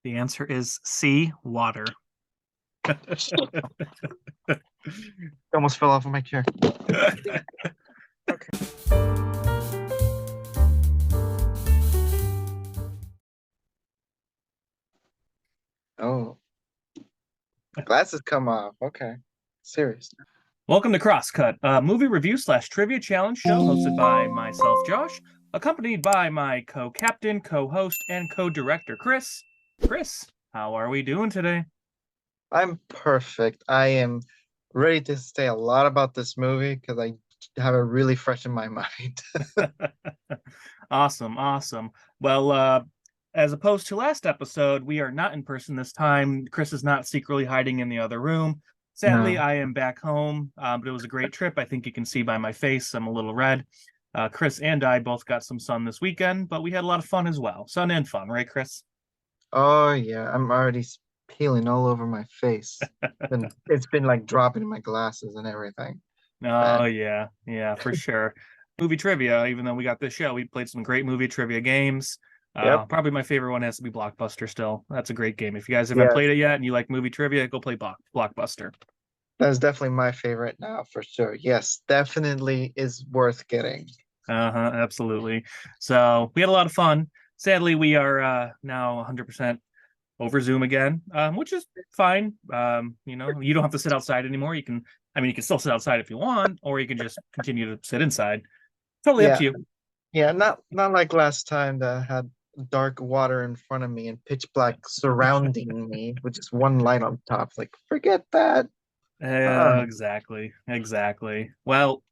The answer is C, water. Almost fell off of my chair. Okay. Oh, glasses come off. Okay. Serious. Welcome to Crosscut, a movie review / trivia challenge show hosted by myself, Josh, accompanied by my co-captain, co-host, and co-director, Chris. Chris, how are we doing today? I'm perfect. I am ready to say a lot about this movie because I have it really fresh in my mind. Awesome. Well, as opposed to last episode, we are not in person this time. Chris is not secretly hiding in the other room. Sadly, No. I am back home, but it was a great trip. I think you can see by my face, I'm a little red. Chris and I both got some sun this weekend, but we had a lot of fun as well. Sun and fun, right, Chris? Oh yeah, I'm already peeling all over my face. And it's been like dropping in my glasses and everything. Oh, Bad. yeah, for sure. Movie trivia, even though we got this show, we played some great movie trivia games. Yep. Probably my favorite one has to be Blockbuster still. That's a great game. If you guys haven't Yes, played it yet and you like movie trivia, go play Blockbuster. that's definitely my favorite now for sure. Yes, definitely is worth getting. Uh-huh, absolutely. So we had a lot of fun. Sadly, we are now 100% over Zoom again, which is fine. You don't have to sit outside anymore. You can still sit outside if you want, or you can just continue to sit inside. Totally up Yeah, to you. yeah, not like last time that I had dark water in front of me and pitch black surrounding me with just one light on top. Like, forget that. Oh, Exactly. Well,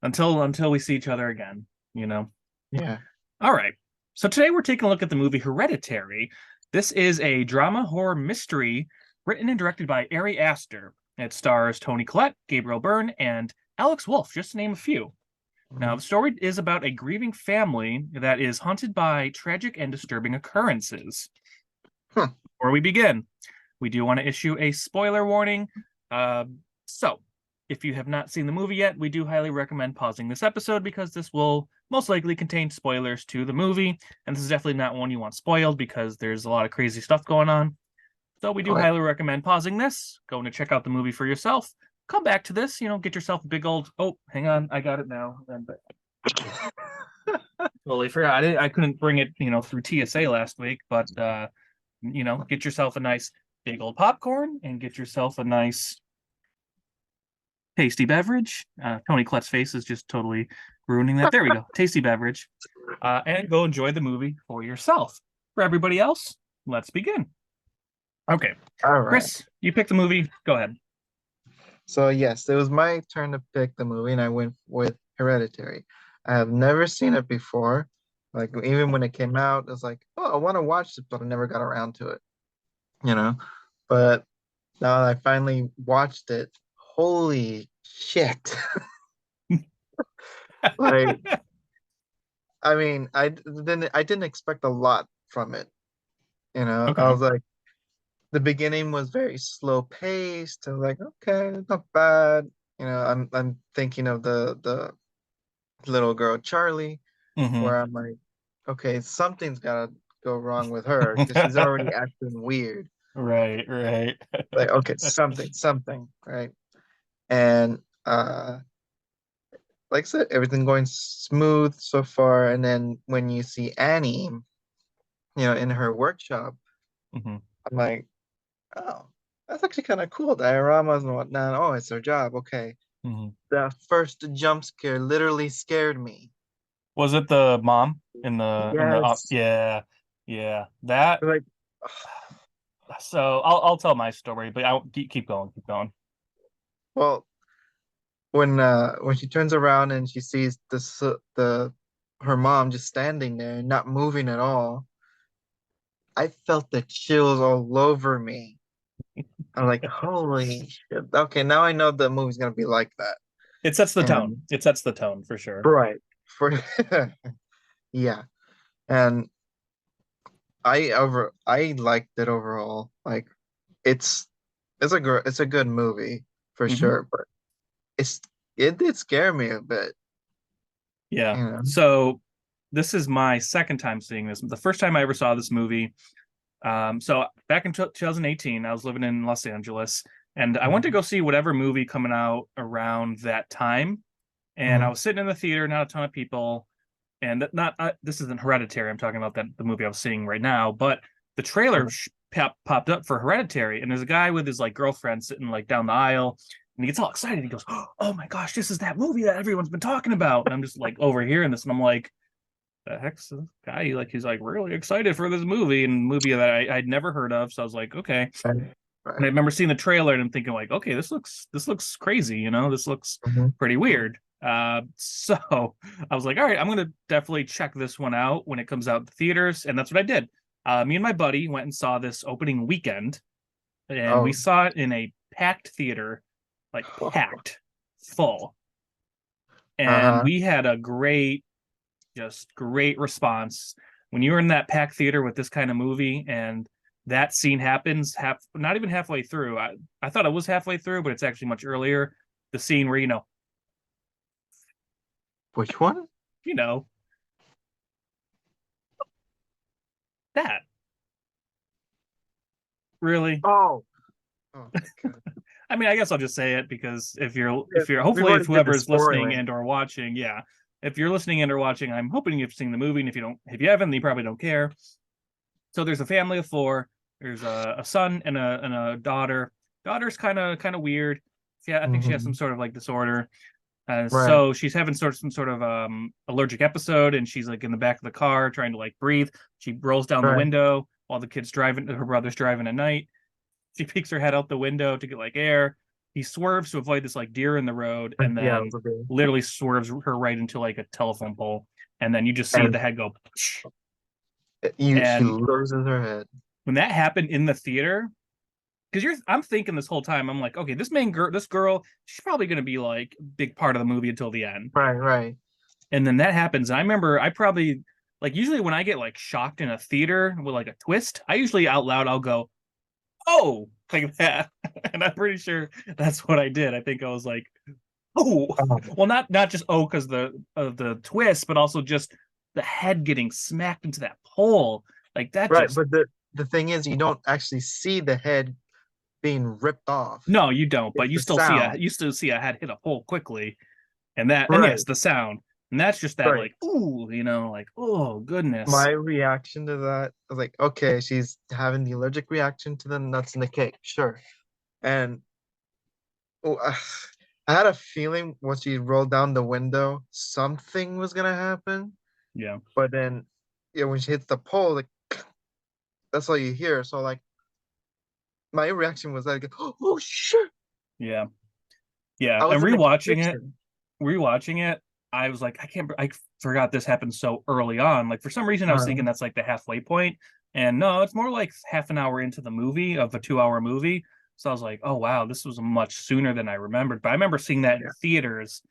until we see each other again, you know. yeah. All right. So today we're taking a look at the movie Hereditary. This is a drama horror mystery written and directed by Ari Aster. It stars Toni Collette, Gabriel Byrne, and Alex Wolff, just to name a few. Now, Mhm. the story is about a grieving family that is haunted by tragic and disturbing occurrences. Huh. Before we begin, we do want to issue a spoiler warning. Uh, so, if you have not seen the movie yet, we do highly recommend pausing this episode because this will most likely contain spoilers to the movie. And this is definitely not one you want spoiled because there's a lot of crazy stuff going on. So, we do Okay. highly recommend pausing this, going to check out the movie for yourself. Come back to this, get yourself a big old. Oh, hang on, I got it now. Totally forgot. I couldn't bring it, through TSA last week, but get yourself a nice big old popcorn and get yourself a nice tasty beverage. Tony Collette's face is just totally ruining that. There we go. Tasty beverage. And go enjoy the movie for yourself. For everybody else, let's begin. Okay. All right. Chris, you picked the movie. Go ahead. So yes, it was my turn to pick the movie, and I went with Hereditary. I have never seen it before. Like even when it came out, I was like, oh, I want to watch it, but I never got around to it, you know. But now that I finally watched it, holy shit. Like, I mean, I didn't expect a lot from it, you know. I Okay. was like, the beginning was very slow paced. I was like, okay, not bad. You know, I'm thinking of the little girl Charlie, Mm-hmm. where I'm like, okay, something's gotta go wrong with her because she's already acting weird. Right. Like, okay, something, right? And like I said, everything going smooth so far. And then when you see Annie, in her workshop, Mm-hmm. I'm like, oh, that's actually kind of cool. Dioramas and whatnot. Oh, it's her job. Okay. Mm-hmm. The first jump scare literally scared me. Was it the mom in the Yes. yeah, that. Like, So I'll tell my story, but I'll keep going. well, when she turns around and she sees the her mom just standing there, not moving at all, I felt the chills all over me. I'm like, holy shit. Okay, now I know the movie's gonna be like that. It sets the tone. And It sets the tone for sure. right. For yeah. And I liked it overall. Like it's it's a good movie for Hmm. sure, but it's it did scare me a bit, Yeah. you know. So this is my second time seeing this. The first time I ever saw this movie, So back in 2018, I was living in Los Angeles, and I went to Mhm. go see whatever movie coming out around that time. And I Mhm. was sitting in the theater, not a ton of people, and not this isn't Hereditary. I'm talking about the movie I was seeing right now, but the trailer popped up for Hereditary, and there's a guy with his like girlfriend sitting like down the aisle, and he gets all excited. He goes, "Oh my gosh, this is that movie that everyone's been talking about!" And I'm just like overhearing this, and I'm like, "The heck's this guy?" Like he's like really excited for this movie that I'd never heard of. So I was like, okay. Right. And I Right. remember seeing the trailer and I'm thinking like, okay, this looks crazy, this looks Mhm. pretty weird. So I was like, all right, I'm gonna definitely check this one out when it comes out in the theaters, and that's what I did. Me and my buddy went and saw this opening weekend, and we Oh. saw it in a packed theater, like packed, full, and Uh-huh. we had a just great response when you're in that packed theater with this kind of movie and that scene happens not even halfway through. I thought it was halfway through, but it's actually much earlier. The scene where Which one? you know that really. Oh. Oh my God. I mean, I guess I'll just say it because Yeah, if you're we've hopefully if already did the whoever's listening spoiling. and or watching, yeah, if you're listening and or watching, I'm hoping you've seen the movie, and if you haven't, then you probably don't care. So there's a family of four. There's a son and a daughter. Daughter's kind of weird. Yeah, I think she has some Hmm. sort of like disorder. Right. So she's having some sort of allergic episode, and she's like in the back of the car trying to like breathe. She rolls down the Right. window while the kid's driving. Her brother's driving at night. She peeks her head out the window to get like air. He swerves to avoid this like deer in the road, and Yeah, it then was a big. literally swerves her right into like a telephone pole. And then you just see And the head go. she And loses her head. when that happened in the theater, because I'm thinking this whole time, I'm like, okay, this girl, she's probably going to be like a big part of the movie until the end. Right. Right. And then that happens. And I remember I probably like usually when I get like shocked in a theater with like a twist, I usually out loud I'll go, "Oh," like that. And I'm pretty sure that's what I did. I think I was like, "Oh," Oh. well, not just oh because the twist, but also just the head getting smacked into that pole. Like that Right. just But the thing is, you don't actually see the head being ripped off. no, you don't. But It's the sound. you still see a head hit a pole quickly, and yes, Right. the sound, and that's just that Right. like ooh, like oh goodness, My reaction to that was like, okay, she's having the allergic reaction to the nuts in the cake, sure. And oh, I had a feeling once she rolled down the window, something was gonna happen. yeah, But then, yeah, when she hits the pole, like that's all you hear. So like, my reaction was like, oh shit! yeah, yeah. I And was in the kitchen. rewatching it, I was like, I forgot this happened so early on. Like for some reason, I was Uh, thinking that's like the halfway point, and no, it's more like half an hour into the movie of a 2 hour movie. So I was like, oh wow, this was much sooner than I remembered. But I remember seeing that in yeah. theaters,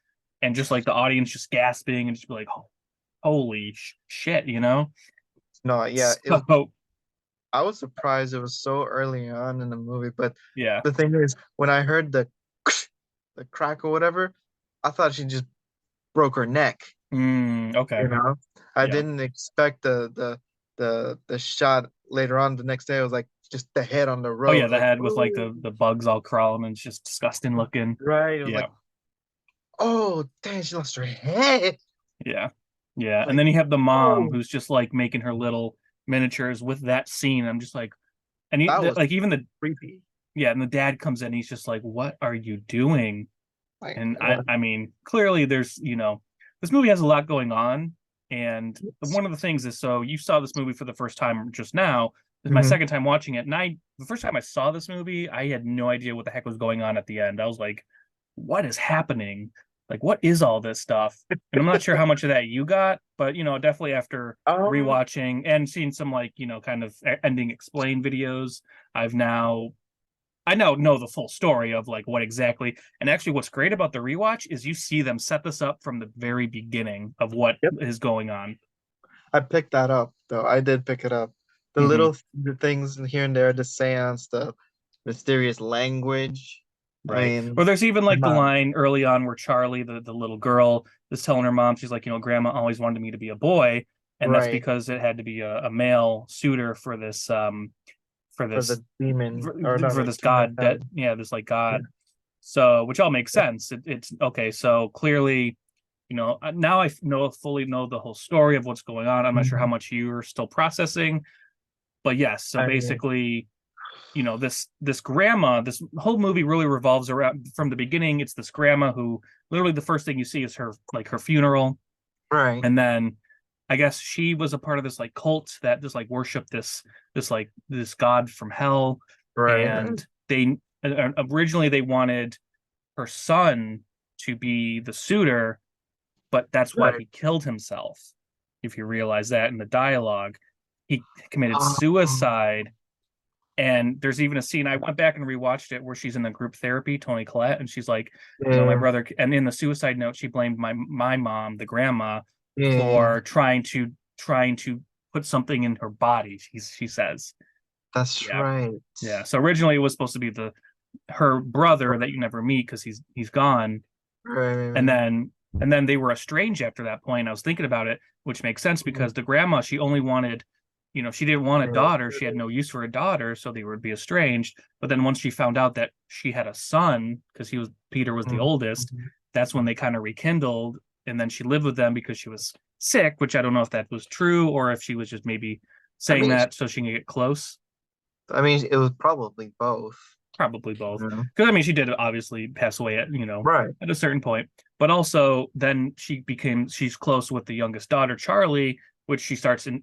and just like the audience just gasping and just be like, holy shit, No, yeah, it was. So I was surprised it was so early on in the movie. But yeah. the thing is, when I heard the crack or whatever, I thought she just broke her neck. Okay. You know, I Yeah. didn't expect the shot later on the next day. It was like just the head on the Oh yeah, road. the Like, head with like oh, the bugs all crawling and it's just disgusting looking. right. It was Yeah. like, oh, dang, she lost her head. Yeah. Yeah. And Like, then you have the mom oh, who's just like making her little miniatures with that scene. I'm just like, that was like even the creepy. yeah, and the dad comes in, he's just like, "What are you doing?" Like, And I mean, clearly there's, this movie has a lot going on. And one of the things is, so you saw this movie for the first time just now. This is my mhm. second time watching it. And the first time I saw this movie, I had no idea what the heck was going on at the end. I was like, what is happening? Like, what is all this stuff? And I'm not sure how much of that you got, but, definitely after Um, rewatching and seeing some like, kind of ending explain videos, I've now I know the full story of like what exactly. And actually, what's great about the rewatch is you see them set this up from the very beginning of what yep. is going on. I picked that up though. I did pick it up. Hmm. The things here and there, the seance, the mysterious language. I Right. mean, Or there's even like come the on. line early on where Charlie, the little girl, is telling her mom, she's like, Grandma always wanted me to be a boy. and that's Right. because it had to be a male suitor for this for For this the demon, for, or not for like this demon god that god. this like Yeah. god. So which all makes sense. It's okay. So clearly, now fully know the whole story of what's going on. I'm not sure how Mhm. much you're still processing, but yes. So I mean, basically, this grandma, this whole movie really revolves around from the beginning. It's this grandma who literally the first thing you see is her funeral, right, and then I guess she was a part of this like cult that just like worshiped this god from hell, right, and they originally they wanted her son to be the suitor, but that's why right. he killed himself. If you realize that in the dialogue, he committed Um, suicide. And there's even a scene I went back and rewatched it where she's in the group therapy, Toni Collette, and she's like, my yeah, brother. And in the suicide note, she blamed my mom, the grandma, yeah, for trying to put something in her body. She says, that's yeah, right. yeah. So originally it was supposed to be the her brother that you never meet because he's gone, and Right, then they were estranged after that point. I was thinking about it, which makes sense because the grandma, she only wanted, she didn't want a daughter. She had no use for a daughter, so they would be estranged. But then once she found out that she had a son, because Peter was the mhm, oldest, mhm. that's when they kind of rekindled. And then she lived with them because she was sick, which I don't know if that was true or if she was just maybe I saying mean, that so she can get close. it was probably both. Probably both, You know? because I mean she did obviously pass away at Right. at a certain point, but also then she's close with the youngest daughter Charlie, which she starts in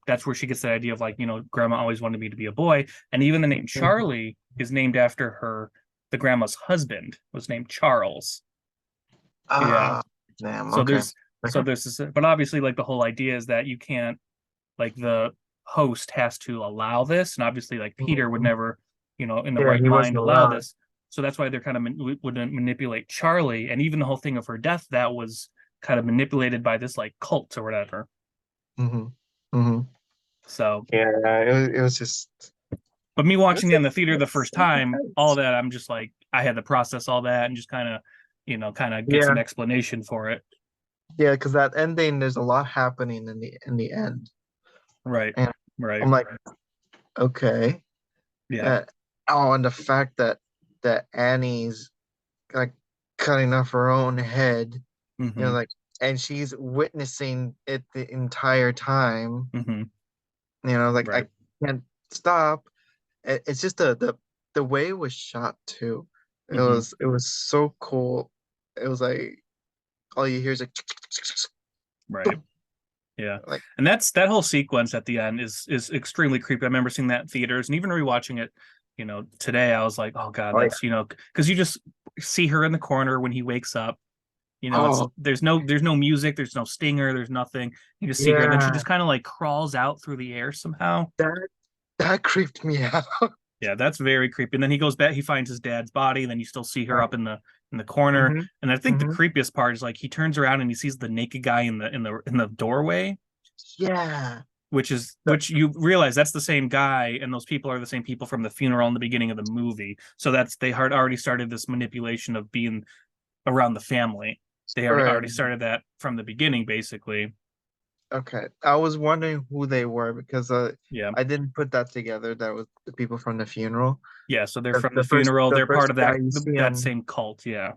that's where she gets the idea of like grandma always wanted me to be a boy, and even the name Mhm. Charlie is named after the grandma's husband was named Charles. Yeah, Ah, damn. so Okay. there's this, but obviously like the whole idea is that you can't, like, the host has to allow this, and obviously like Peter would Mhm. never in the Yeah, right he wasn't mind allow allowed. this. So that's why they're kind of would manipulate Charlie, and even the whole thing of her death that was kind of manipulated by this like cult or whatever. Hmm. Hmm. So Yeah, it was just but me it was watching it in just the theater the first so time, all intense. that, I'm just like I had to process all that and just kind of get some Yeah, explanation for it. yeah, because that ending, there's a lot happening in the end, Right, and right. I'm like, okay, Yeah. uh, oh, and the fact that Annie's like cutting off her own head, Hmm. like, and she's witnessing it the entire time, Hmm. like Right. I can't stop. It's just the way it was shot too. It Hmm. was it was so cool. It was like all you hear is like Right. Yeah. like And that whole sequence at the end is extremely creepy. I remember seeing that in theaters and even rewatching it, today. I was like, oh God, oh yeah. that's, because you just see her in the corner when he wakes up. It's Oh there's no music, there's no stinger, there's nothing. You just see her, and then she yeah, just kind of like crawls out through the air somehow. that that creeped me out. Yeah, that's very creepy. And then he goes back, he finds his dad's body, and then you still see her up Right. in the corner. Hmm. And I think the Hmm. creepiest part is like he turns around and he sees the naked guy in the doorway, Yeah. That- which you realize that's the same guy, and those people are the same people from the funeral in the beginning of the movie. So they had already started this manipulation of being around the family. They right. already started that from the beginning, basically. Okay. I was wondering who they were because Yeah, I didn't put that together. That was the people from the funeral. yeah. So they're The, from the the first funeral. the They're part first of guy that you see that on same cult. Yeah,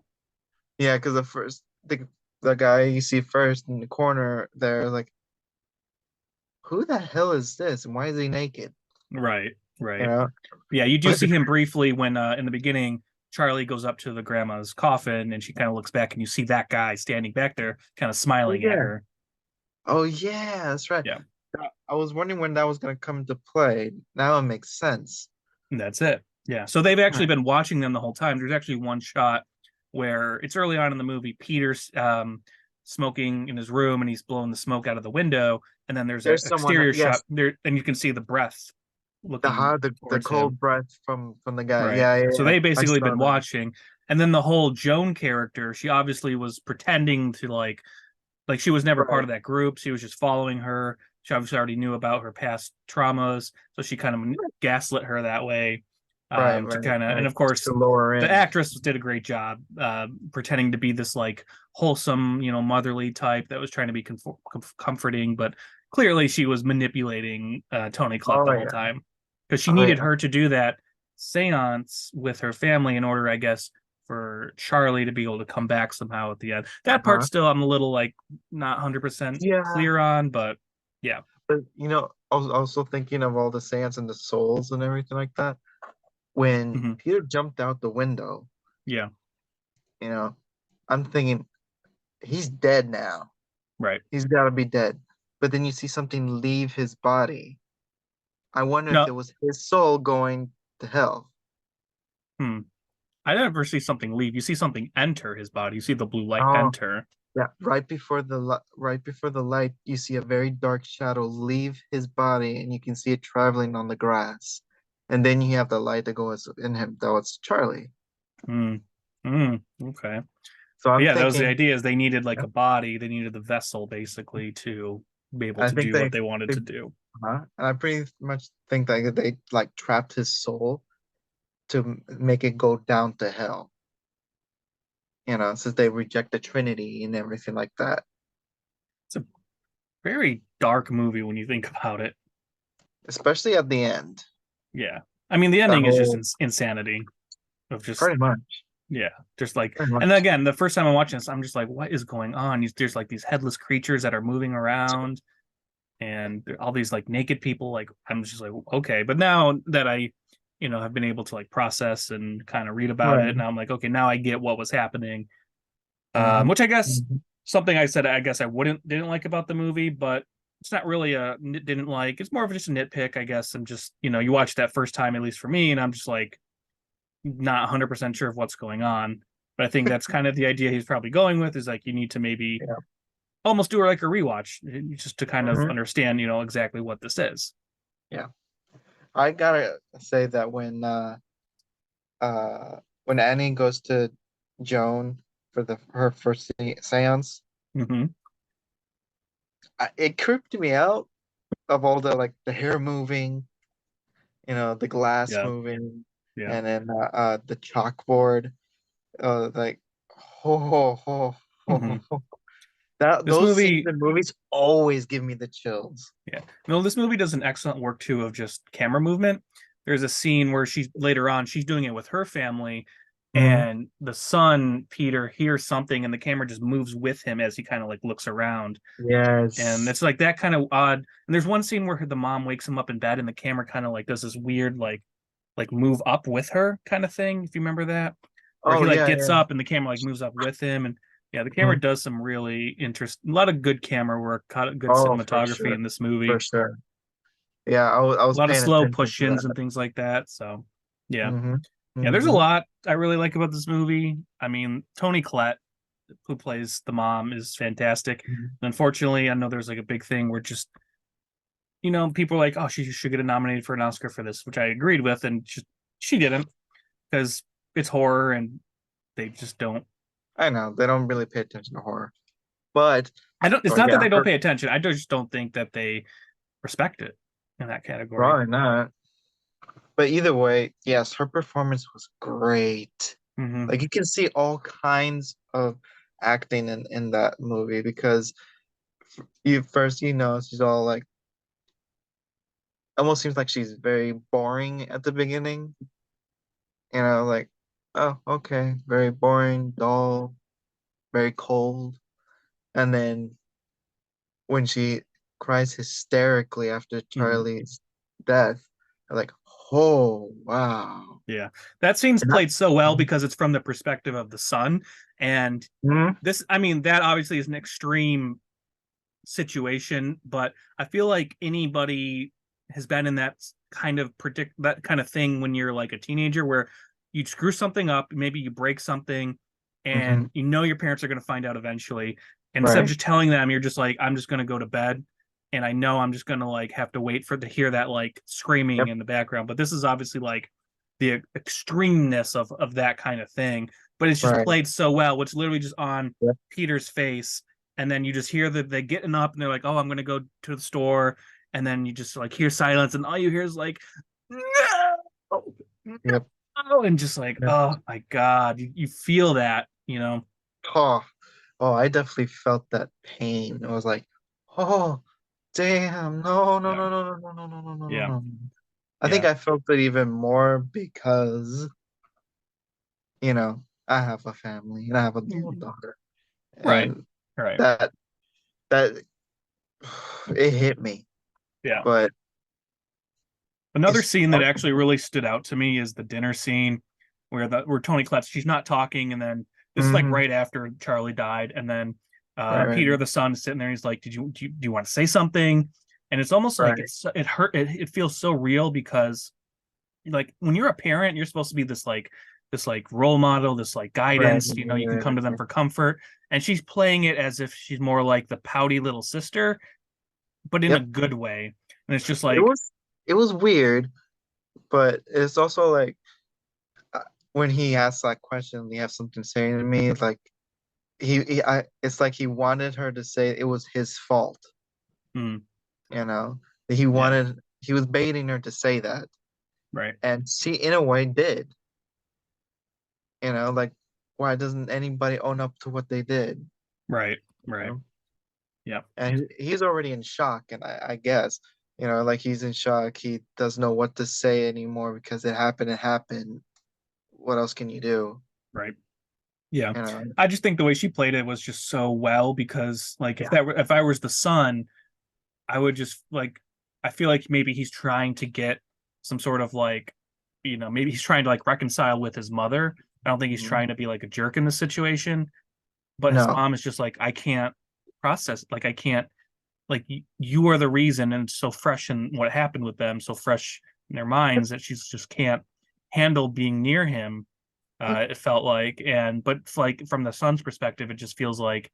Yeah, because the guy you see first in the corner there, like, who the hell is this and why is he naked? right, You right. know? Yeah, you do But see him briefly when in the beginning Charlie goes up to the grandma's coffin and she kind of looks back and you see that guy standing back there kind of oh smiling at yeah, her. oh yeah, that's right. Yeah, I was wondering when that was gonna come into play. Now it makes sense. and that's it. Yeah. So they've actually Right. been watching them the whole time. There's actually one shot where it's early on in the movie, Peter's smoking in his room and he's blowing the smoke out of the window, and then there's an There's someone, exterior shot yes, there and you can see the breath the looking hot, the towards cold him. breath from the guy. Right. Yeah, yeah, So yeah. they I basically saw been that. watching. And then the whole Joan character, she obviously was pretending to like she was never part Right, of that group. She was just following her. She obviously already knew about her past traumas, so she kind of gaslit her that way. right, To right, kind of, and right. of course, To lower the in. actress did a great job pretending to be this like wholesome, motherly type that was trying to be comforting, but clearly she was manipulating Tony Collette Oh the whole yeah. time because she Oh needed yeah. her to do that seance with her family in order, I guess, for Charlie to be able to come back somehow at the end. That part Uh-huh. still I'm a little like not 100% Yeah. clear on, but yeah. But I was also thinking of all the sands and the souls and everything like that. When Hmm. Peter jumped out the window, Yeah, you know, I'm thinking he's dead now. right. He's got to be dead. But then you see something leave his body. I wonder if No, it was his soul going to hell. hmm. I never see something leave. You see something enter his body. You see the blue light Oh, enter. yeah. Right before the light, you see a very dark shadow leave his body, and you can see it traveling on the grass. And then you have the light that goes in him. Though it's Charlie. Hmm. Hmm. Okay. So But I'm yeah, that was the thinking, idea is they needed like yeah, a body. They needed the vessel basically to be able I to think do what they wanted they to do. and I pretty much think that they like trapped his soul to make it go down to hell. Since they reject the Trinity and everything like that. It's a very dark movie when you think about it. Especially at the end. Yeah. I mean, the That ending is just whole insanity of just, pretty much. yeah, just like, Pretty and much. again, the first time I'm watching this, I'm just like, what is going on? There's like these headless creatures that are moving around and all these like naked people. Like, I'm just like, okay. But now that have been able to like process and kind of read about it, Right. now I'm like, okay, now I get what was happening. Hmm. Which I guess Hmm. something I said I guess I didn't like about the movie, but it's not really a didn't like. It's more of just a nitpick, I guess. I'm just you watch that first time, at least for me, and I'm just like not 100% sure of what's going on. But I think that's kind of the idea he's probably going with is like you need to maybe Yeah. almost do like a rewatch just to kind of Hmm. understand exactly what this is. Yeah. I gotta say that when Annie goes to Joan for the her first seance, Hmm. it creeped me out of all the like the hair moving, the glass Yeah, moving, yeah. and then the chalkboard. Like, oh, oh, Hmm. oh, oh. That This those scenes movie, in movies always give me the chills. yeah. No, this movie does an excellent work too of just camera movement. There's a scene where she's doing it with her family, Hmm. and the son, Peter, hears something and the camera just moves with him as he kind of like looks around. And Yes. it's like that kind of odd. And there's one scene where the mom wakes him up in bed and the camera kind of like does this weird like move up with her kind of thing, if you remember that. Where Oh he like yeah, gets yeah. up and the camera like moves up with him. And yeah, the camera Mhm. does some really interesting, a lot of good camera work, good Oh, for cinematography sure, in this for movie, sure. Yeah, I a was lot of paying slow attention to push-ins and that. things like that. So yeah. Hmm. Yeah, there's a Hmm. lot I really like about this movie. I mean, Tony Collette, who plays the mom, is fantastic. And unfortunately, I know there's like a big thing where just people are like, oh, she should get nominated for an Oscar for this, which I agreed with, and she didn't because it's horror and they just don't. I know they don't really pay attention to horror, but I don't. It's oh not that yeah, they don't pay attention. I just don't think that they respect it in that category. probably not. But either way, yes, her performance was great. Hmm. Like you can see all kinds of acting in that movie because you first she's all like almost seems like she's very boring at the beginning. Like, oh, okay, very boring, dull, very cold. And then when she cries hysterically after Hmm. Charlie's death, I'm like, oh, wow. Yeah, that scene's And that, played so well because it's from the perspective of the son, and mhm, I mean, that obviously is an extreme situation, but I feel like anybody has been in that kind of thing when you're like a teenager where you screw something up, maybe you break something, mhm, and your parents are going to find out eventually. And instead of right, just telling them, you're just like, I'm just going to go to bed. And I know I'm just going to like have to wait to hear that like screaming yep, in the background. But this is obviously like the extremeness of that kind of thing. But it's just right, played so well, which literally just on yep, Peter's face, and then you just hear that they getting up and they're like, "Oh, I'm gonna go to the store," and then you just like hear silence, and all you hear is like, "No, yep, no," and just like, yep. "Oh my god," you feel that. Oh, oh, I definitely felt that pain. I was like, oh. damn, no, no, Yeah, no, no, no, no, no, no, no, no, yeah, no. I think yeah. I felt it even more because, I have a family and I have a little Mm, daughter, right, and right. that that it hit me. Yeah. But Another it's scene that also, actually really stood out to me is the dinner scene where Tony Collette, she's not talking, and then this is like hmm right after Charlie died, and then right, right, Peter the son is sitting there, and he's like, do you want to say something? And it's almost like right, it hurt, it feels so real because like when you're a parent, you're supposed to be this like role model, this like right, guidance, you can right, come to them right. for comfort, and she's playing it as if she's more like the pouty little sister, but in a Yep. good way. And it's just It like, was it was weird, but it's also like uh, when he asked that question, "You have something to say to me?" Like it's like he wanted her to say it was his fault. mm, You know, yeah, he was baiting her to say that, right, and she, in a way, did. Like, why doesn't anybody own up to what they did? right, You right, know? yeah, And he's already in shock, and I guess, like he's in shock. He doesn't know what to say anymore because it happened. It happened. What else can you do? right. Yeah. You know? I just think the way she played it was just so well because like Yeah. if I was the son, I would just like I feel like maybe he's trying to get some sort of like maybe he's trying to like reconcile with his mother. I don't think he's Mhm. trying to be like a jerk in this situation, but his No. mom is just like I can't process like I can't like you are the reason and it's so fresh in what happened with them, so fresh in their minds that she's just can't handle being near him. It felt like, and but like from the son's perspective, it just feels like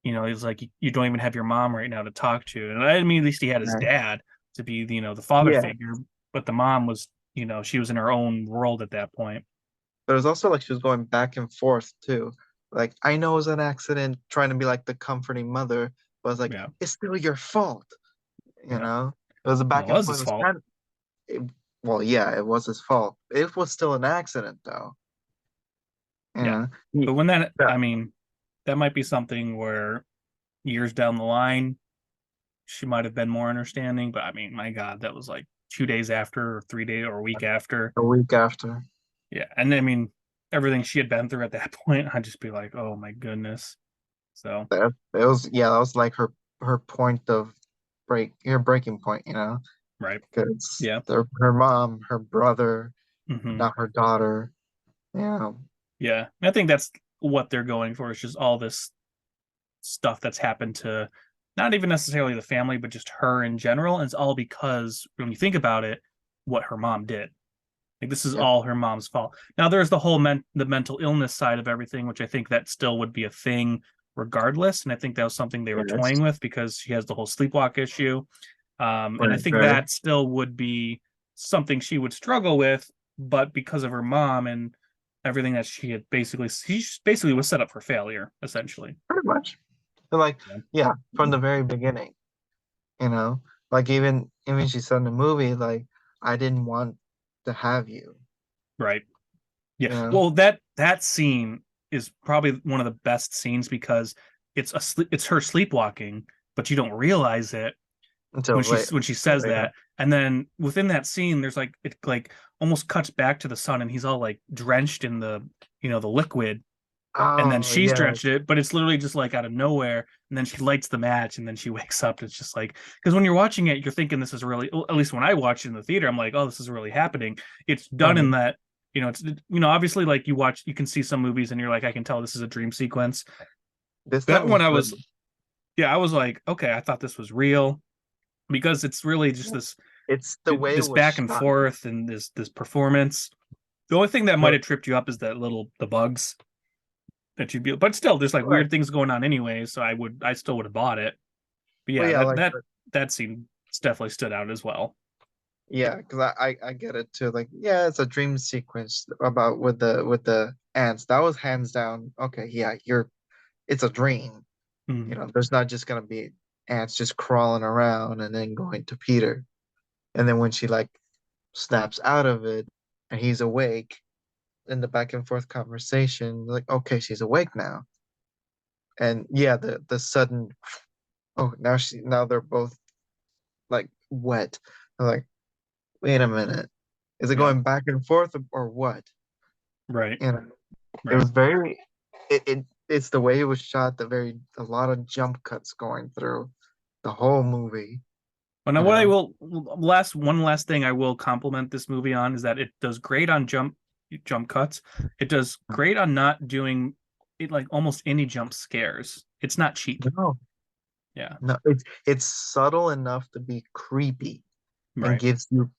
he's like you don't even have your mom right now to talk to, and I mean at least he had his Right. dad to be the father Yeah. figure, but the mom was she was in her own world at that point. But it was also like she was going back and forth too. Like, I know it was an accident, trying to be like the comforting mother, but it's like, Yeah, it's still your fault, you yeah. know? It was a Well, back it and was forth. his It was fault. kind of, well, yeah, it was his fault. It was still an accident though. You Yeah, know? but when that Yeah. I mean that might be something where years down the line she might have been more understanding, but I mean my God, that was like 2 days after or 3 days or a week after. A week after. Yeah, and I mean everything she had been through at that point, I'd just be like, oh my goodness. So That was like her point of her breaking point, right, because yeah, her mom, her brother, hmm, not her daughter. Yeah. yeah. I think that's what they're going for. It's just all this stuff that's happened to not even necessarily the family, but just her in general. And it's all because when you think about it, what her mom did. Like this is Yep. all her mom's fault. Now there's the whole the mental illness side of everything, which I think that still would be a thing regardless. And I think that was something they were toying Yes. with because she has the whole sleepwalk issue. And I Right. think Right. that still would be something she would struggle with, but because of her mom and everything that she basically was set up for failure, essentially. Pretty much. But like, Yeah. yeah, from the very beginning, you know, like even she said in the movie, like, I didn't want to have you, Right. Yeah. you know, Well, that scene is probably one of the best scenes because it's her sleepwalking, but you don't realize it until late, when she says later. that. And then within that scene, there's like it like almost cuts back to the sun and he's all like drenched in the liquid. And then Oh she's yeah, drenched it, but it's literally just like out of nowhere. And then she lights the match and then she wakes up. It's just like because when you're watching it, you're thinking this is really at least when I watched it in the theater, I'm like, oh, this is really happening. It's done in right. that, it's obviously like you can see some movies and you're like, I can tell this is a dream sequence. This That time one was I real. was yeah, I was like, okay, I thought this was real because it's really just It's the way it this was back and shot. forth and this performance. The only thing that might But have tripped you up is the bugs that you'd be, but still, there's like right, weird things going on anyway. So I still would have bought it. But but yeah, yeah, that scene definitely stood out as well. yeah, because I get it too. Like, yeah, it's a dream sequence about with the ants. That was hands down. Okay, yeah, it's a dream. Mm, There's not just gonna be ants just crawling around and then going to Peter. And then when she like snaps out of it and he's awake in the back and forth conversation, like, okay, she's awake now. And yeah, the sudden, oh, now they're both like wet. I'm like, wait a minute, is it Yeah. going back and forth or what? Right. You know, it Right. was very it's the way it was shot, a lot of jump cuts going through the whole movie, But now you what I know. will one last thing I will compliment this movie on is that it does great on jump cuts. It does great on not doing it like almost any jump scares. It's not cheap. No, Yeah. no, it's subtle enough to be creepy and Right. gives you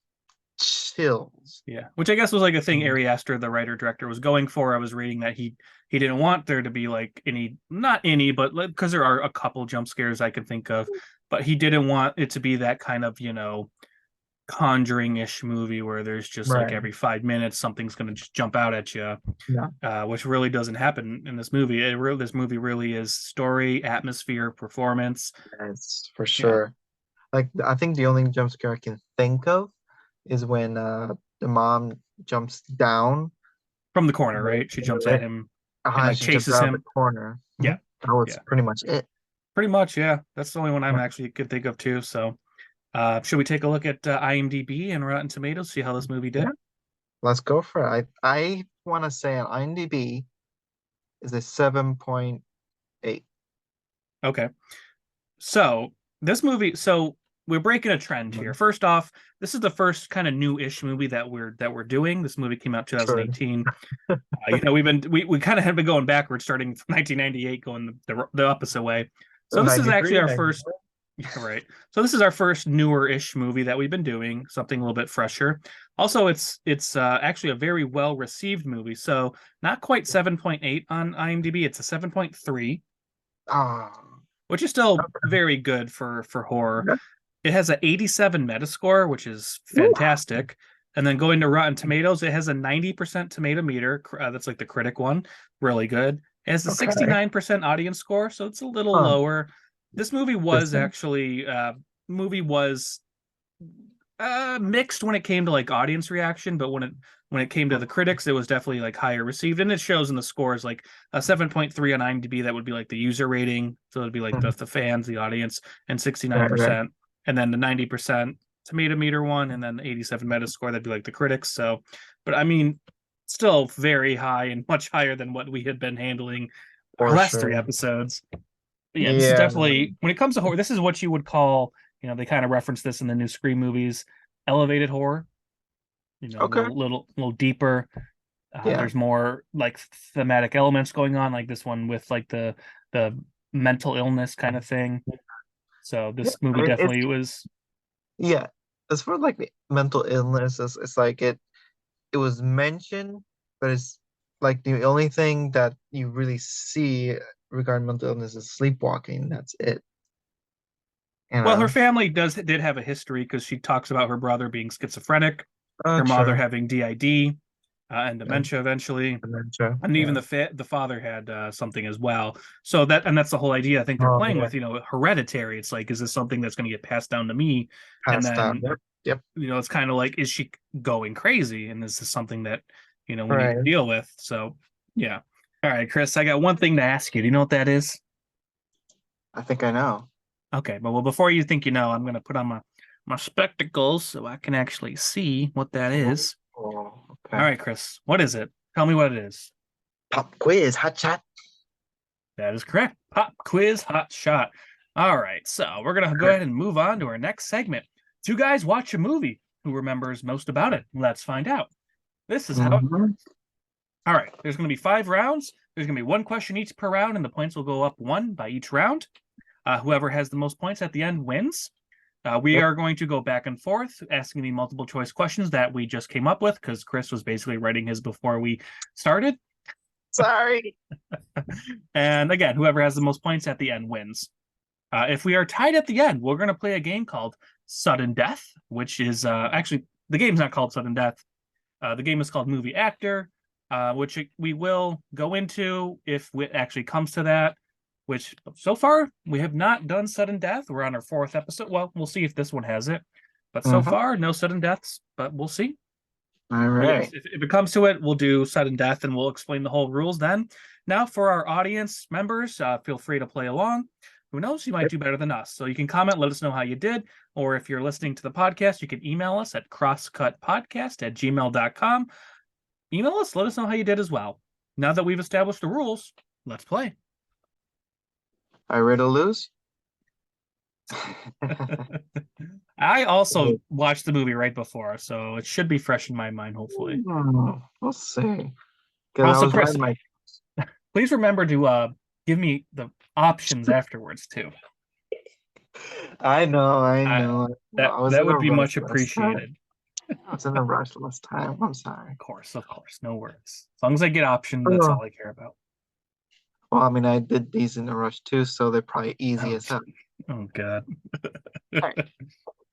chills. Yeah, which I guess was like a thing Ari Aster, the writer director, was going for. I was reading that he didn't want there to be like any, not any, but because there are a couple jump scares I can think of, but he didn't want it to be that kind of Conjuring-ish movie where there's just like Right. every 5 minutes something's going to just jump out at you, Yeah, which really doesn't happen in this movie. This movie really is story, atmosphere, performance. it's for Yeah, sure. Like I think the only jump scare I can think of is when the mom jumps down. from the corner, Right. right? She jumps at him and like She jumps chases out of the him. corner. Yeah, That was yeah. pretty much it. Pretty much, yeah. That's the only one I'm Yeah. actually could think of too. So, should we take a look at IMDb and Rotten Tomatoes, see how this movie Yeah, did? let's go for it. I want to say on IMDb is a 7.8. Okay. So this movie, so we're breaking a trend here. First off, this is the first kind of new-ish movie that we're doing. This movie came out Sure. 2018. We kind of have been going backwards, starting from 1998, going the opposite way. So this is actually 93, our 94. first. Yeah, right. So this is our first newer-ish movie that we've been doing, something a little bit fresher. Also, it's actually a very well-received movie. So not quite 7.8 on IMDb. It's a 7.3, Oh, which is still very good for horror. okay. It has an 87 Metascore, which is Woo. fantastic. And then going to Rotten Tomatoes, it has a 90% tomato meter. That's like the critic one. Really good. It has a Okay. 69% audience score, so it's a little Huh. lower. This movie was Interesting. actually movie was mixed when it came to like audience reaction, but when it came to the critics, it was definitely like higher received, and it shows in the scores like a 7.3 on IMDb. That would be like the user rating, so it'd be like Mhm. the fans, the audience, and Right, right. 69%, and then the 90% tomato meter one, and then the 87 Metascore, that'd be like the critics. So, but I mean, still very high and much higher than what we had been handling our For last three sure. episodes. But yeah, this is Yeah. definitely, when it comes to horror, this is what you would call, they kind of reference this in the new Scream movies, elevated horror. A Okay. little deeper. Yeah. There's more like thematic elements going on, like this one with like the mental illness kind of thing. So Yeah. this I movie mean, it's definitely was. yeah. As for like the mental illness, it's like it was mentioned, but it's like the only thing that you really see regarding mental illness is sleepwalking. That's it, you Well, her know. family did have a history because she talks about her brother being schizophrenic, her mother True. having DID, and Yeah, dementia eventually, dementia. and even Yeah. the father had something as well. So that's the whole idea I think they're Oh playing yeah. with. Hereditary. It's like, is this something that's going to get passed down to me? And Passed out. then Yep. Yep. it's kind of like, is she going crazy, and this is something that we need to Right. deal with. So yeah. All right, Chris, I got one thing to ask you. Do you know what that is? I think I know. Okay, but well, before you think I'm going to put on my spectacles so I can actually see what that is. Oh, All okay. right, Chris, what is it? Tell me what it is. Pop quiz, Hotshot. That is correct. Pop quiz hot shot. All right, so we're gonna go ahead and move on to our next segment. Two guys watch a movie. Who remembers most about it? Let's find out. This is how it Mm-hmm. works. All right, there's gonna be 5 rounds. There's gonna be one question each per round, and the points will go up one by each round. Whoever has the most points at the end wins. We Yep. are going to go back and forth, asking the multiple choice questions that we just came up with because Chris was basically writing his before we started. Sorry. And again, whoever has the most points at the end wins. If we are tied at the end, we're going to play a game called Sudden Death, which is actually the game's not called Sudden Death. The game is called Movie Actor, which we will go into if it actually comes to that. Which so far we have not done sudden death. We're on our 4th episode. Well, we'll see if this one has it. But so Mm-hmm. far, no sudden deaths. But we'll see. All But yes, right. if it comes to it, we'll do sudden death and we'll explain the whole rules then. Now, for our audience members, feel free to play along. Who knows? You might do better than us. So you can comment, let us know how you did. Or if you're listening to the podcast, you can email us at crosscutpodcast@gmail.com. Email us, let us know how you did as well. Now that we've established the rules, let's play. Are you ready to lose? I also watched the movie right before, so it should be fresh in my mind, hopefully. We'll see. Because I Also, was Chris, writing please remember to give me the options afterwards too. I know. That I was that in a would be rush much last time. appreciated. I was in a rush last time. I'm sorry. Of course, no worries. As long as I get options, that's Oh. all I care about. Well, I mean, I did these in a rush too, so they're probably easy as hell. Oh God. All right.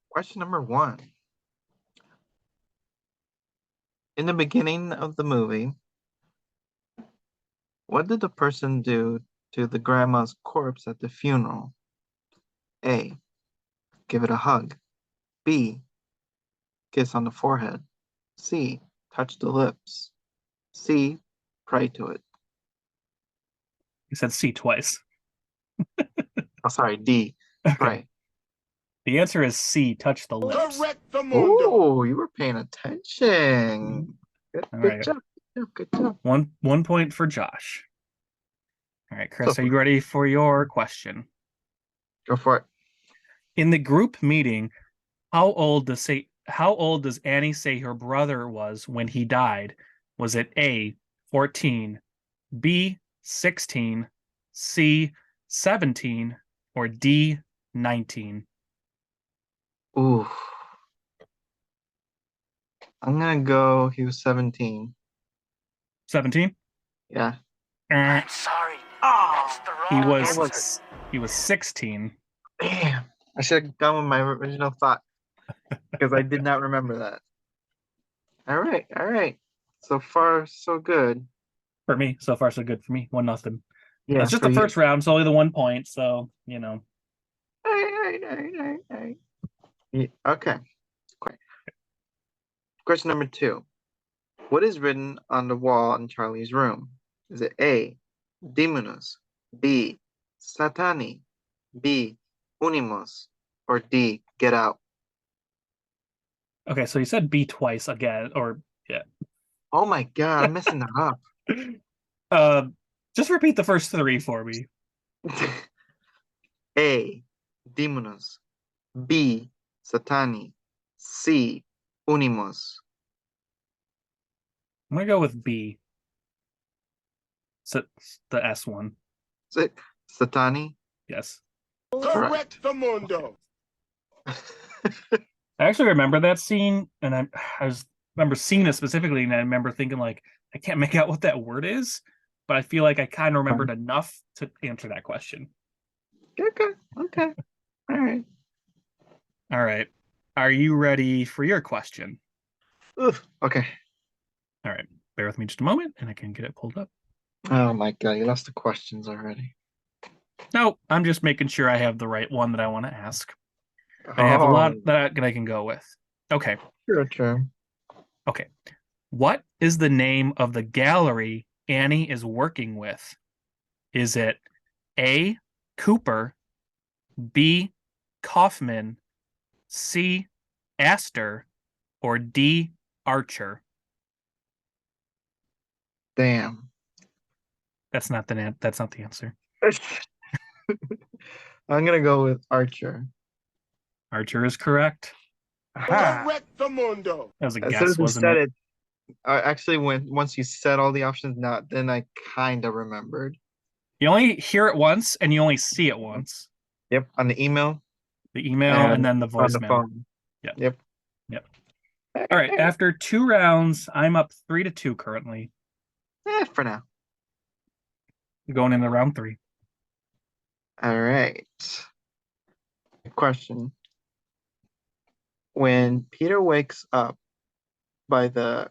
Question number 1. In the beginning of the movie, what did the person do to the grandma's corpse at the funeral? A. Give it a hug. B. Kiss on the forehead. C. Touch the lips. C. Pray to it. You said C twice. Oh, sorry, D. Okay. Pray. The answer is C. Touch the lips. Correct the mundo. Oh, you were paying attention. Good right. job. Good job. One point for Josh. All right, Chris, So are you ready for your question? Go for it. In the group meeting, how old does Annie say her brother was when he died? Was it A, 14, B, 16, C, 17, or D, 19? Ooh. I'm gonna go. He was 17. 17? Yeah. I'm sorry. That's the He wrong was answer. he was 16. Damn. I should have gone with my original thought because I did not remember that. All right. So far, so good. For me, so far so good for me. 1-0. Yeah, It's just for the you. first round, it's only the 1 point, so you know. Yeah, okay. Question number 2. What is written on the wall in Charlie's room? Is it A, Demonus, B, Satani, B, Unimos, or D, Get Out? Okay, so you said B twice again, or yeah. Oh my God, I'm messing that up. Just repeat the first 3 for me. A, Demonus, B, Satani, C, Unimos. I'm gonna go with B. So the S one. Satani? Yes. Correct the mundo. I actually remember that scene, and I remember seeing it specifically, and I remember thinking like, I can't make out what that word is, but I feel like I kind of remembered enough to answer that question. Okay. All right. All right. Are you ready for your question? Okay. All right. Bear with me just a moment, and I can get it pulled up. Oh my God, you lost the questions already. No, I'm just making sure I have the right one that I want to ask. I have a lot that I can go with. Okay. True. Okay. What is the name of the gallery Annie is working with? Is it A, Cooper, B, Kaufman, C, Astor, or D, Archer? Damn. That's not the answer. I'm gonna go with Archer. Archer is correct. Correct the mundo. That was a As soon guess, as you wasn't said it? actually, once you said all the options, not then I kind of remembered. You only hear it once and you only see it once. Yep, on the email. The email and then the voicemail. On the phone. Yep. All right. After 2 rounds, I'm up 3-2 currently. For now. Going into round 3. All right. Question. When Peter wakes up by the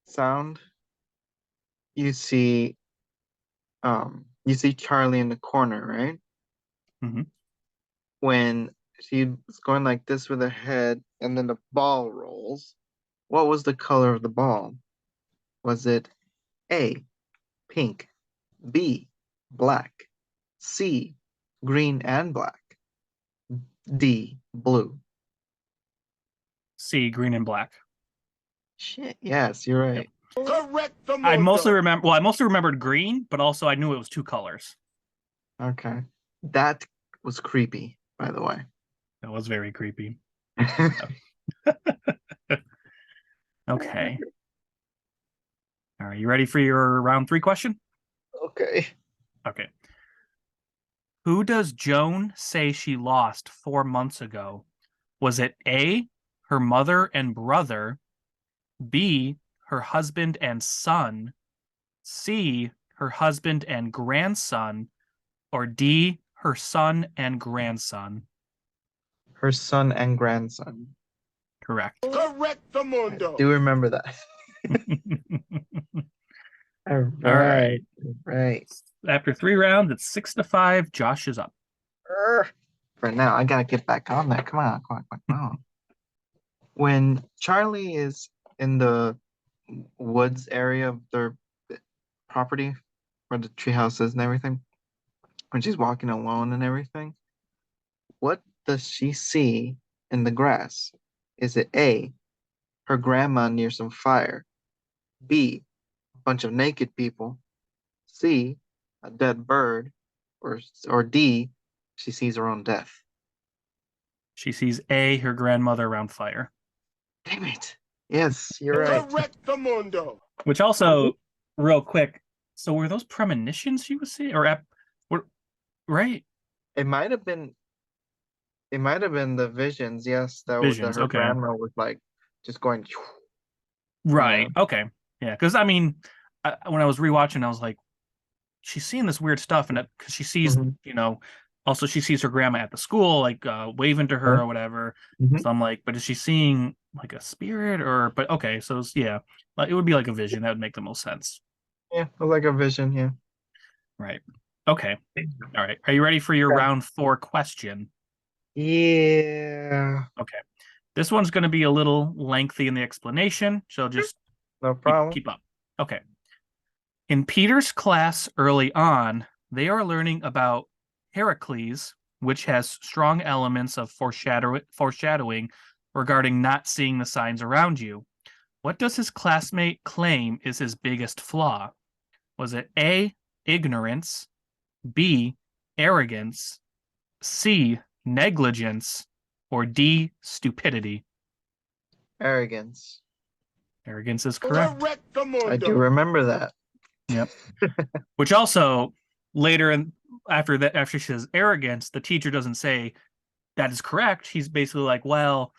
sound, you see Charlie in the corner, right? Mhm. When she's going like this with her head and then the ball rolls, what was the color of the ball? Was it A, pink, B, black, C, green and black? D, blue. C, green and black. Shit, yes, you're right. Correct the I mostly mundo. remember. Well, I mostly remembered green, but also I knew it was two colors. Okay. That was creepy, by the way. That was very creepy. Okay. All right, you ready for your round 3 question? Okay. Okay. Who does Joan say she lost 4 months ago? Was it A, her mother and brother, B, her husband and son, C, her husband and grandson, or D, her son and grandson? Her son and grandson. Correct. Correct the I mundo. do remember that. All right. Right. After 3 rounds, it's 6-5. Josh is up. For now, I gotta get back on there. Come on, come on, come on, come on. When Charlie is in the woods area of their property, where the treehouse is and everything, when she's walking alone and everything, what does she see in the grass? Is it A, her grandma near some fire, B, a bunch of naked people, C, a dead bird, or D, she sees her own death? She sees A, her grandmother around fire. Damn it. Yes, you're right. Correct the mundo. Which also, real quick, so were those premonitions she was seeing? Right? It might have been the visions, yes, that Visions, her okay. grandma was like just going. Right. Okay. Yeah. Because I mean, when I was rewatching, I was like, she's seeing this weird stuff, and because she sees, Mhm. also she sees her grandma at the school, like waving to her or whatever. Mhm. So I'm like, but is she seeing like a spirit or? But okay, so yeah, like, it would be like a vision. That would make the most sense. Yeah, it was like a vision. Yeah. Right. Okay. All right. Are you ready for your Yeah. round 4 question? Yeah. Okay. This one's going to be a little lengthy in the explanation, so just No problem. keep up. Okay. In Peter's class early on, they are learning about Heracles, which has strong elements of foreshadowing regarding not seeing the signs around you. What does his classmate claim is his biggest flaw? Was it A, ignorance, B, arrogance, C, negligence, or D, stupidity? Arrogance. Arrogance is correct. Correct the I mundo. do remember that. Yep. Which also later after she says arrogance, the teacher doesn't say that is correct. He's basically like, well,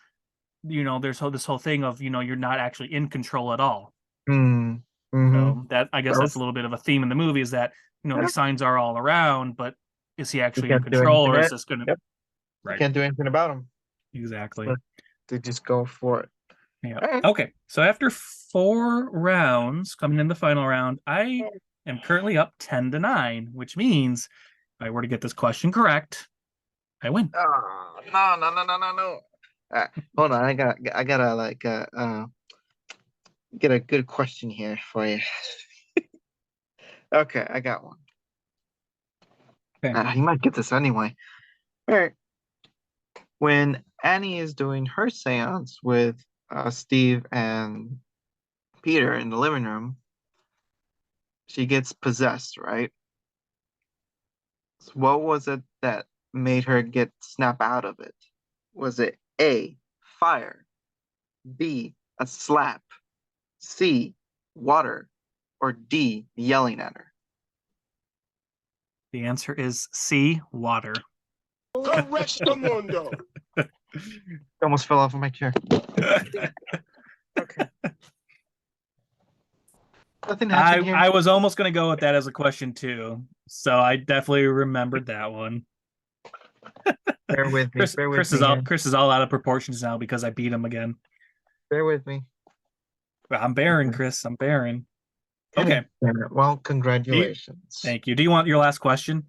there's this whole thing of, you're not actually in control at all. Hmm. Mm-hmm. So that, I guess, that's a little bit of a theme in the movie, is that, these signs are all around, but is he actually in can't do control, or anything is this going to? Yep. You Right. can't do anything about them. Exactly. So to just go for it. Yeah. All right. Okay. So after 4 rounds, coming in the final round, I am currently up 10-9, which means if I were to get this question correct, I win. Oh, no. Hold on, I gotta like get a good question here for you. Okay, I got one. Okay. You might get this anyway. All right. When Annie is doing her seance with Steve and Peter in the living room, she gets possessed, right? So what was it that made her snap out of it? Was it A, fire, B, a slap, C, water, or D, yelling at her? The answer is C, water. Correct the mundo. Almost fell off of my chair. Okay. Nothing happened here. I was almost going to go with that as a question too, so I definitely remembered that one. Bear with me. Chris is all out of proportions now because I beat him again. Bear with me. I'm bearing, Chris. I'm bearing. Okay. Well, congratulations. Thank you. Do you want your last question?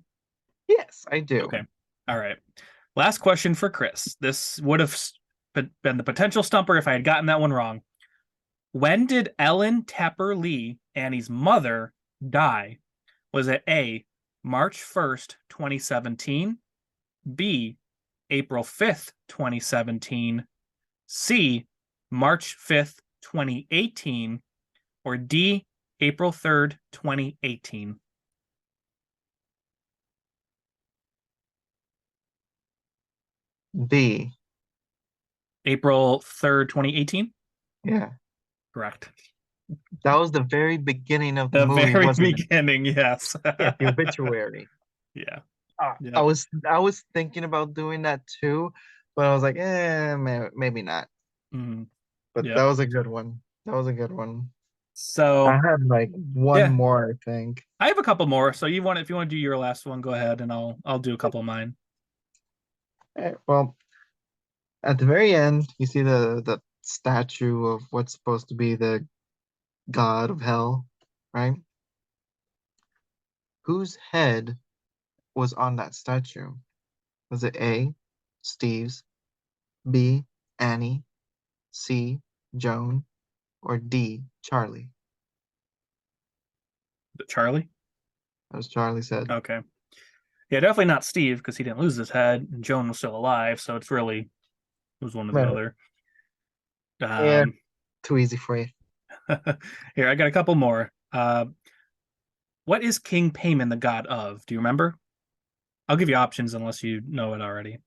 Yes, I do. Okay. All right. Last question for Chris. This would have been the potential stumper if I had gotten that one wrong. When did Ellen Tapper Lee, Annie's mother, die? Was it A, March 1st, 2017, B, April 5th, 2017, C, March 5th, 2018, or D, April 3rd, 2018? B. April 3rd, 2018? Yeah. Correct. That was the very beginning of the The movie, very wasn't it? beginning, yes. Yeah, the obituary. Yeah. I Yep. was thinking about doing that too, but I was like, maybe not. Mhm. But that Yep. was a good one. That was a good one. I So had like one yeah, more, I think. I have a couple more. So if you want to do your last one, go ahead, and I'll do a couple of mine. Well, at the very end, you see the statue of what's supposed to be the god of hell, right? Whose head was on that statue? Was it A, Steve's, B, Annie, C, Joan, or D, Charlie? Charlie? As Charlie said. Okay. Yeah, definitely not Steve because he didn't lose his head, and Joan was still alive. So it's really it was one or the Right. other. Yeah, Um, too easy for you. Here I got a couple more. What is King Payman the god of? Do you remember? I'll give you options unless you know it already.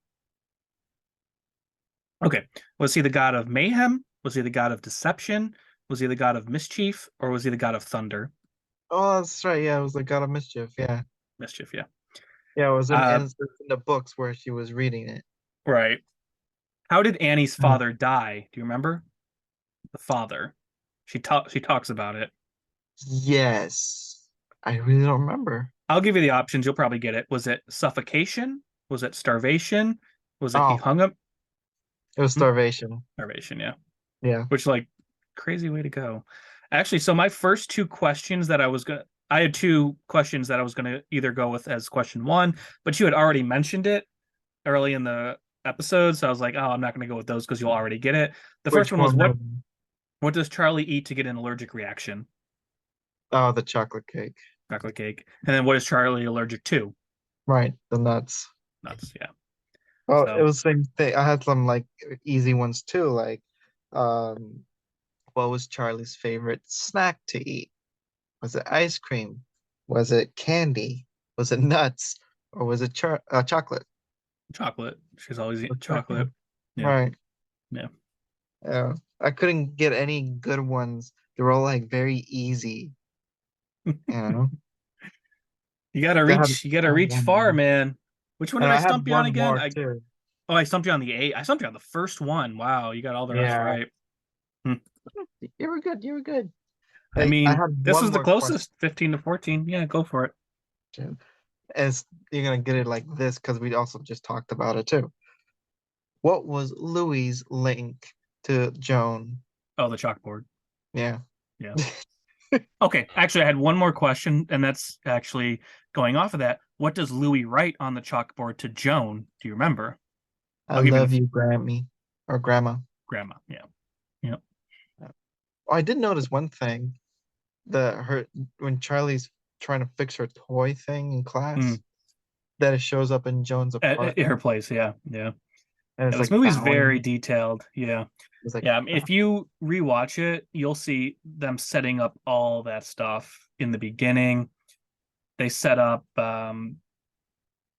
Okay. Was he the god of mayhem? Was he the god of deception? Was he the god of mischief? Or was he the god of thunder? Oh, that's right. Yeah, it was the God of Mischief. Yeah. Mischief, yeah. Yeah, it was Uh, in the books where she was reading it. right. How did Annie's Mm. father die? Do you remember? The father. She talks about it. Yes. I really don't remember. I'll give you the options. You'll probably get it. Was it suffocation? Was it starvation? Was it he Oh, hung up? it was Hmm? starvation. Starvation, yeah. Yeah. Which like crazy way to go. Actually, so my first two questions that I had two questions that I was gonna either go with as question one, but you had already mentioned it early in the episode, so I was like, oh, I'm not gonna go with those because you'll already get it. The first Which one was one was what does Charlie eat to get an allergic reaction? Oh, the chocolate cake. Chocolate cake. And then what is Charlie allergic to? Right, the nuts. Nuts, yeah. Well, it So was the same thing. I had some like easy ones too, like um what was Charlie's favorite snack to eat? Was it ice cream? Was it candy? Was it nuts? Or was it chocolate? chocolate. She's always eating It was chocolate. Yeah. Right. Yeah. Yeah. I couldn't get any good ones. They were all like very easy, you know. You gotta I had reach one far, more. man. Which one And did I I had stump you on one again? more too. I stumped you on the eight. I stumped you on the first one. Wow, you got all the rest Yeah. right. Hmm. You were good. You were good. I I mean, had this one was the more closest, 15 to 14. Yeah, go for it. question. And you're gonna get it like this because we also just talked about it too. What was Louis' link to Joan? Oh, the chalkboard. Yeah. Yeah. Okay, actually, I had one more question, and that's actually going off of that. What does Louis write on the chalkboard to Joan? Do you remember? I I'll give you love the you, Grammy or Grandma. grandma. Yeah. Yeah. Oh, I did notice one thing. Her when Charlie's trying to fix her toy thing in class, Mm. that it shows up in Joan's At her apartment, place. Yeah. Yeah. and Yeah, it's this like movie's very bowing. detailed. Yeah. It's like Yeah. If you rewatch it, you'll see them setting up all that stuff in the beginning. They set up,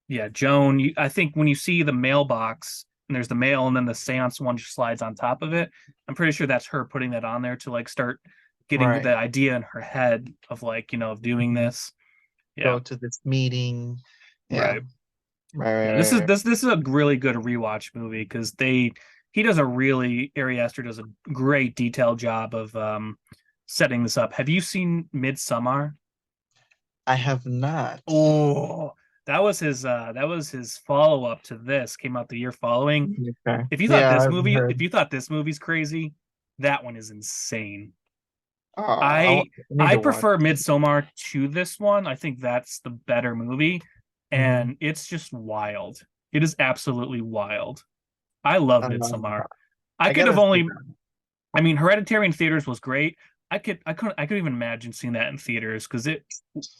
yeah, Joan. I think when you see the mailbox and there's the mail and then the seance one just slides on top of it, I'm pretty sure that's her putting that on there to like start getting right. the idea in her head of like, of doing this. Go Yeah. to this meeting. Yeah. Right. Right, Yeah, right, right, right. this is a really good rewatch movie because he does a really Ari Aster does a great detailed job of setting this up. Have you seen Midsummer? I have not. Oh, that was his follow up to this. Came out the year following. Okay. Yeah, I've If heard. you thought this movie's crazy, that one is insane. Oh, I I need I to watch prefer it. Midsommar to this one. I think that's the better movie, Mhm. and it's just wild. It is absolutely wild. I love Uh, Midsommar. I I could have gotta see only that. I mean Hereditary in theaters was great. I could even imagine seeing that in theaters because it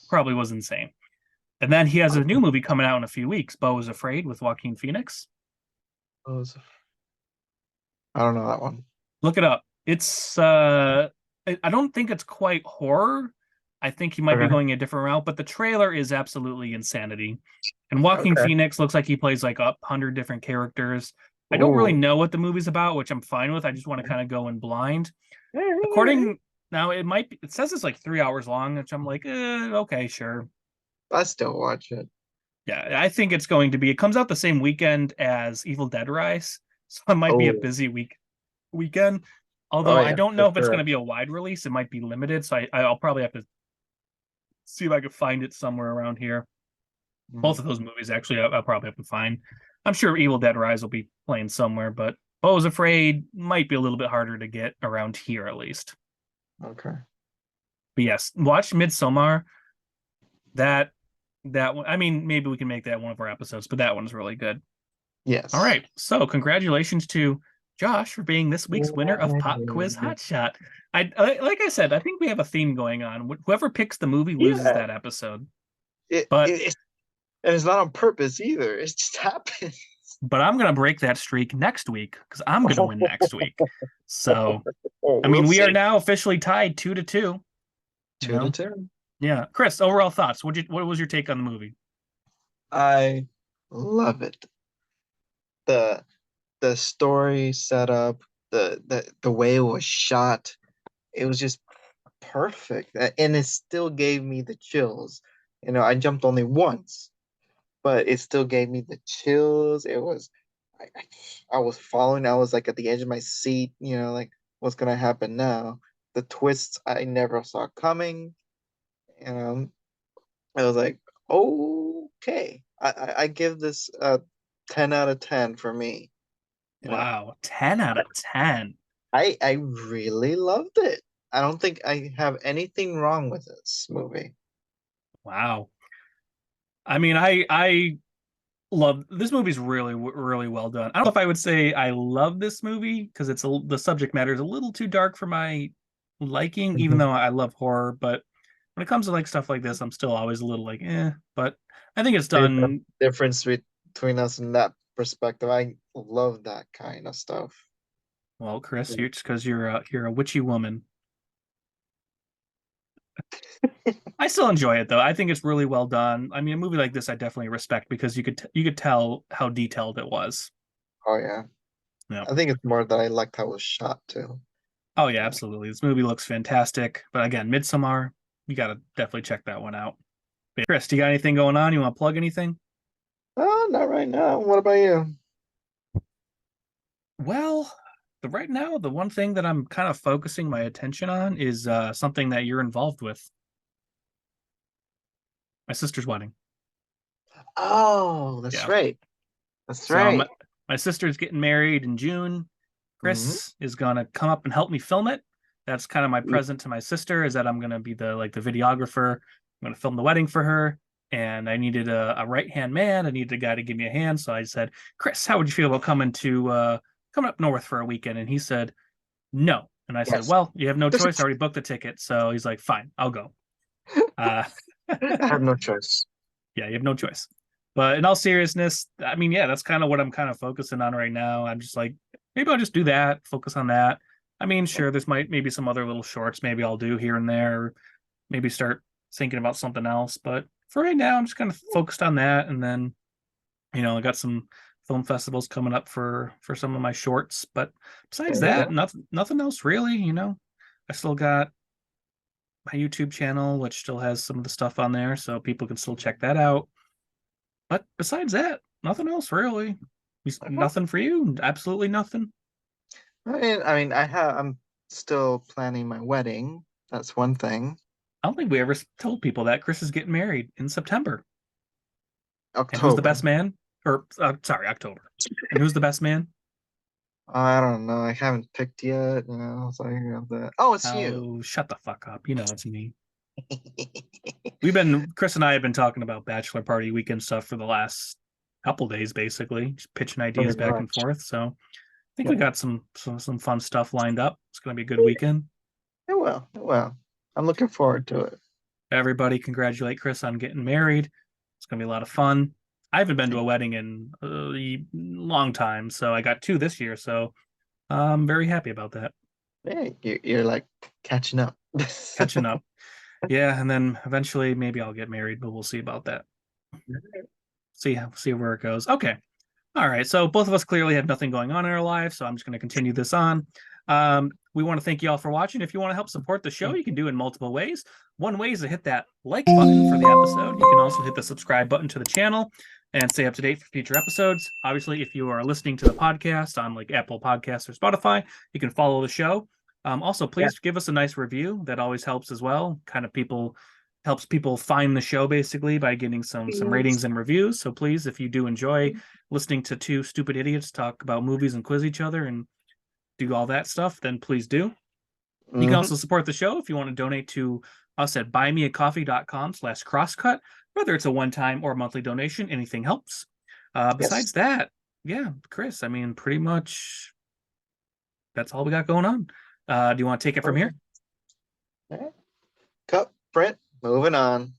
probably was insane. And then he has a new movie coming out in a few weeks, Beau is Afraid, with Joaquin Phoenix. I don't know that one. Look it up. It's I don't think it's quite horror. I think he might be Okay. going a different route, but the trailer is absolutely insanity. And Joaquin Okay. Phoenix looks like he plays like 100 different characters. I don't really know what the movie's about, which I'm fine with. I just want to kind of go in blind. According now, it says it's like 3 hours long, which I'm like, okay, sure. I still watch it. Yeah, I think it's going to be. It comes out the same weekend as Evil Dead Rise, so it might be a Oh. busy weekend. Although Oh I yeah, don't know for if it's going to sure. be a wide release. It might be limited, so I'll probably have to see if I can find it somewhere around here. Both of those movies, actually, I'll probably have to find. I'm sure Evil Dead Rise will be playing somewhere, but Beau's Afraid might be a little bit harder to get around here, at least. Okay. But yes, watch Midsommar. That one. I mean, maybe we can make that one of our episodes, but that one's really good. Yes. All right. So congratulations to Josh for being this week's winner of Pop Quiz Hotshot. Like I said, I think we have a theme going on. Whoever picks the movie loses Yeah. that episode. It, But it, and it's not on purpose either. It just happens. but I'm gonna break that streak next week because I'm gonna win next week. So I mean, We'll we are see. now officially tied 2-2. You 2 to 2. Yeah. Chris, overall thoughts. What was your take on the movie? I love it. The story setup, the way it was shot, it was just perfect. And it still gave me the chills. I jumped only once, but it still gave me the chills. It was I was following, I was like at the edge of my seat, like what's gonna happen now? The twists I never saw coming. I was like, okay. I give this a 10 out of 10 for me. Wow, 10 out of 10. I really loved it. I don't think I have anything wrong with this movie. Wow. I mean, I love this movie's really really well done. I don't know if I would say I love this movie because the subject matter is a little too dark for my liking, even though I love horror. But when it comes to like stuff like this, I'm still always a little like, But I think it's There's a done difference between us in that perspective. I love that kind of stuff. well, Chris. You're just because you're a witchy woman. I still enjoy it though. I think it's really well done. I mean, a movie like this, I definitely respect because you could tell how detailed it was. Oh yeah. Yeah. I think it's more that I liked how it was shot too. Oh yeah, absolutely. This movie looks fantastic. But again, Midsommar, you got to definitely check that one out. But Chris, do you got anything going on? You want to plug anything? Oh, not right now. What about you? Well, right now, the one thing that I'm kind of focusing my attention on is something that you're involved with. My sister's wedding. Oh, that's Yeah. right. That's So right. my sister's getting married in June. Mhm. Chris is gonna come up and help me film it. That's kind of my present to my sister, is that I'm gonna be the videographer. I'm gonna film the wedding for her. And I needed a right-hand man. I needed a guy to give me a hand. So I said, Chris, how would you feel about coming up north for a weekend? And he said, no. And I said, Yes. well, you have no choice. I already booked the ticket. So he's like, fine, I'll go. Uh, I have no choice. yeah, you have no choice. But in all seriousness, I mean, yeah, that's kind of what I'm kind of focusing on right now. I'm just like, maybe I'll just do that, focus on that. I mean, sure, there's maybe some other little shorts maybe I'll do here and there, maybe start thinking about something else. But for right now, I'm just kind of focused on that. And then, I got some film festivals coming up for some of my shorts. But besides There you that, go. nothing else really. I still got my YouTube channel, which still has some of the stuff on there, so people can still check that out. But besides that, nothing else really. Nothing for you. Absolutely nothing. I'm still planning my wedding. That's one thing. I don't think we ever told people that Chris is getting married in September. And who's the October. best man? Or sorry, October. And who's the best man? I don't know. I haven't picked yet. So I have that. Oh, it's you. Oh, shut the fuck up. You know it's me. Chris and I have been talking about bachelor party weekend stuff for the last couple days, basically, just pitching ideas Pretty back and much. forth. So I think we got some fun stuff lined up. It's gonna be a good weekend. It will. It will. I'm looking forward to it. Everybody congratulate Chris on getting married. It's gonna be a lot of fun. I haven't been to a wedding in a long time, so I got 2 this year, so I'm very happy about that. Yeah, you're like catching up. Catching up. Yeah, and then eventually maybe I'll get married, but we'll see about that. See where it goes. Okay. All right. So both of us clearly have nothing going on in our lives, so I'm just going to continue this on. We want to thank you all for watching. If you want to help support the show, you can do it in multiple ways. One way is to hit that like button for the episode. You can also hit the subscribe button to the channel and stay up to date for future episodes. Obviously, if you are listening to the podcast on like Apple Podcasts or Spotify, you can follow the show. Also, please give us a nice review. That always helps as well. Kind of helps people find the show basically by getting some ratings and reviews. So please, if you do enjoy listening to 2 stupid idiots talk about movies and quiz each other and do all that stuff, then please do. You can also support the show if you want to donate to us at buymeacoffee.com/crosscut. Whether it's a one-time or monthly donation, anything helps. Besides that, yeah, Chris, I mean, pretty much that's all we got going on. Do you want to take it from here? All right. Cut, print, moving on.